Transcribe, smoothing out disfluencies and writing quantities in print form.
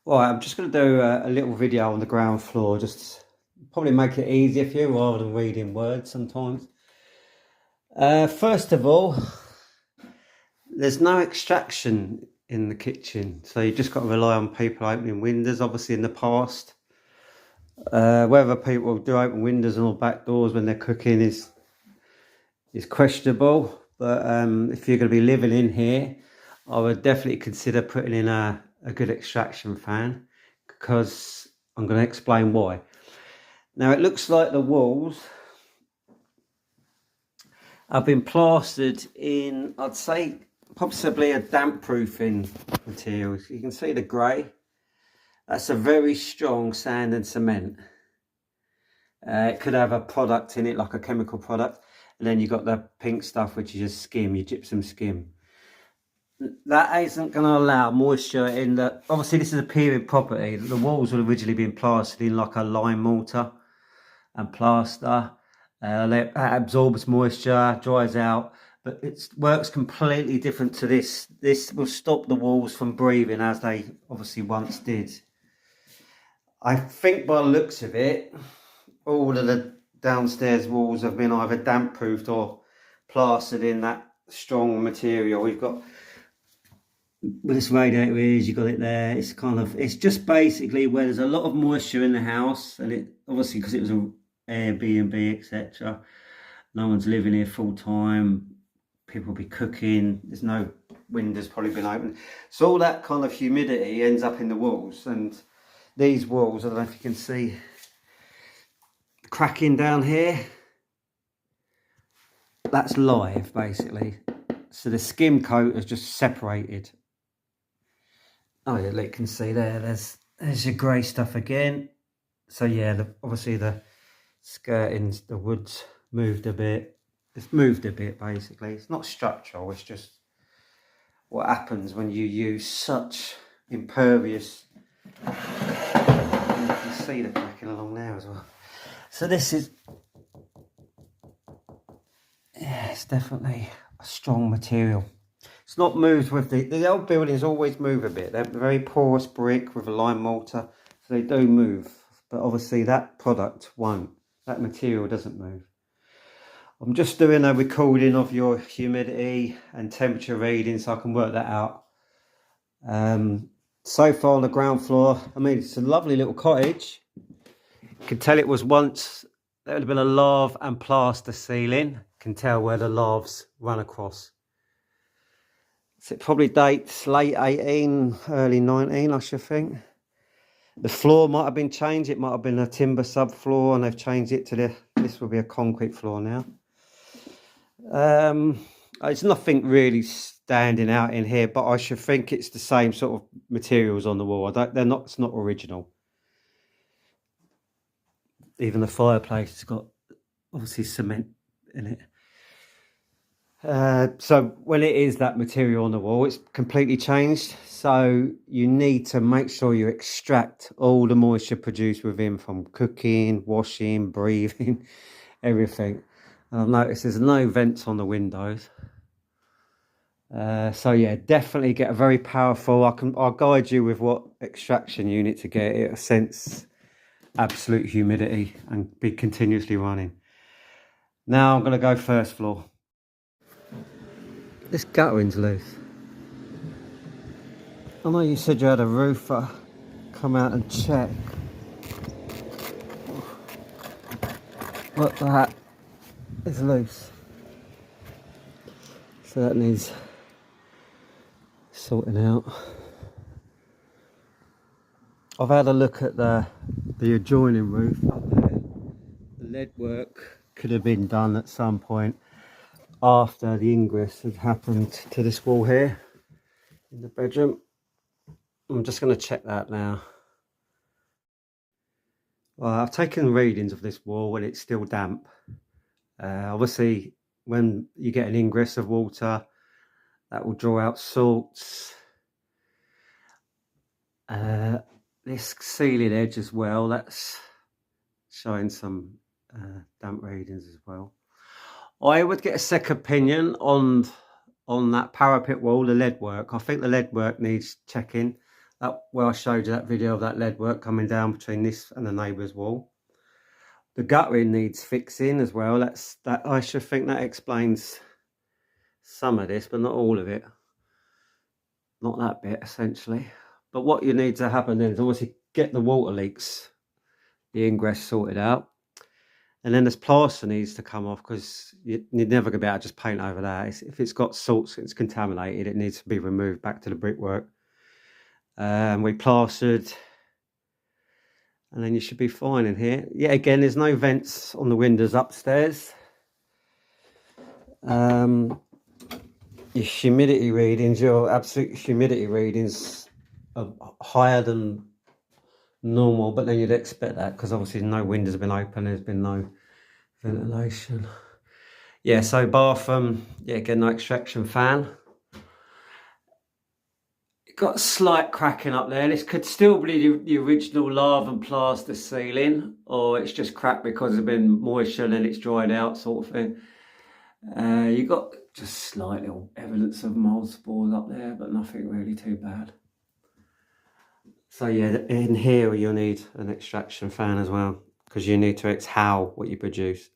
Right, I'm just going to do a little video on the ground floor, just probably make it easier for you rather than reading words sometimes. First of all, there's no extraction in the kitchen, so you just got to rely on people opening windows. Obviously, in the past, whether people do open windows or back doors when they're cooking is questionable. But if you're going to be living in here, I would definitely consider putting in a good extraction fan, because I'm going to explain why. Now, it looks like the walls have been plastered in, I'd say, possibly a damp proofing material. You can see the grey. That's a very strong sand and cement. It could have a product in it, like a chemical product. And then you've got the pink stuff, which is just skim, your gypsum skim. That isn't going to allow moisture in the... Obviously, this is a period property. The walls would originally been plastered in like a lime mortar and plaster. That absorbs moisture, dries out, but it works completely different to this. This will stop the walls from breathing as they obviously once did. I think by the looks of it, all of the downstairs walls have been either damp proofed or plastered in that strong material. We've got, where this radiator is, you've got it there. It's kind of, it's just basically where there's a lot of moisture in the house, and it obviously, because it was a Airbnb, etc. No one's living here full time. People will be cooking. There's no windows probably been open. So all that kind of humidity ends up in the walls. And these walls, I don't know if you can see cracking down here. That's live, basically. So the skim coat has just separated. Oh yeah, you can see there. There's your grey stuff again. So yeah, obviously the skirtings, the wood's moved a bit. It's moved a bit, basically. It's not structural, it's just what happens when you use such impervious. You can see the cracking along there as well. So this is, yeah, it's definitely a strong material. It's not moved with the old buildings always move a bit. They're very porous brick with a lime mortar, so they do move. But obviously that product won't. That material doesn't move. I'm just doing a recording of your humidity and temperature reading so I can work that out. So far on the ground floor, I mean, it's a lovely little cottage. You can tell it was once, there would have been a lath and plaster ceiling. You can tell where the laths run across. So it probably dates late 18, early 19, I should think. The floor might have been changed. It might have been a timber subfloor, and they've changed it to this will be a concrete floor now. It's nothing really standing out in here, but I should think it's the same sort of materials on the wall. It's not original. Even the fireplace has got obviously cement in it. So when it is that material on the wall, it's completely changed. So you need to make sure you extract all the moisture produced within from cooking, washing, breathing, everything. And I've noticed there's no vents on the windows. So yeah, definitely get a very powerful, I'll guide you with what extraction unit to get. It sense absolute humidity and be continuously running. Now I'm going to go first floor. This guttering's loose. I know you said you had a roofer come out and check. But that is loose. So that needs sorting out. I've had a look at the adjoining roof up there. The lead work could have been done at some point after the ingress had happened to this wall here in the bedroom. I'm just going to check that now. Well, I've taken readings of this wall when it's still damp. Obviously, when you get an ingress of water, that will draw out salts. This ceiling edge as well, that's showing some damp readings as well. I would get a second opinion on that parapet wall, the lead work. I think the lead work needs checking. where I showed you that video of that lead work coming down between this and the neighbour's wall. The guttering needs fixing as well. I should think that explains some of this, but not all of it. Not that bit, essentially. But what you need to happen then is obviously get the water leaks, the ingress sorted out. And then this plaster needs to come off, because you're never going to be able to just paint over that. If it's got salts, it's contaminated, it needs to be removed back to the brickwork. We plastered, and then you should be fine in here. Yeah, again, there's no vents on the windows upstairs. Your humidity readings, your absolute humidity readings are higher than normal, but then you'd expect that because obviously no windows have been open, there's been no ventilation. Yeah, so bathroom, yeah, again, no extraction fan. Got a slight cracking up there. This could still be the original lava and plaster ceiling, or it's just cracked because there's been moisture and then it's dried out, sort of thing. You got just slight little evidence of mold spores up there, but nothing really too bad. So yeah, in here you'll need an extraction fan as well, because you need to exhale what you produce.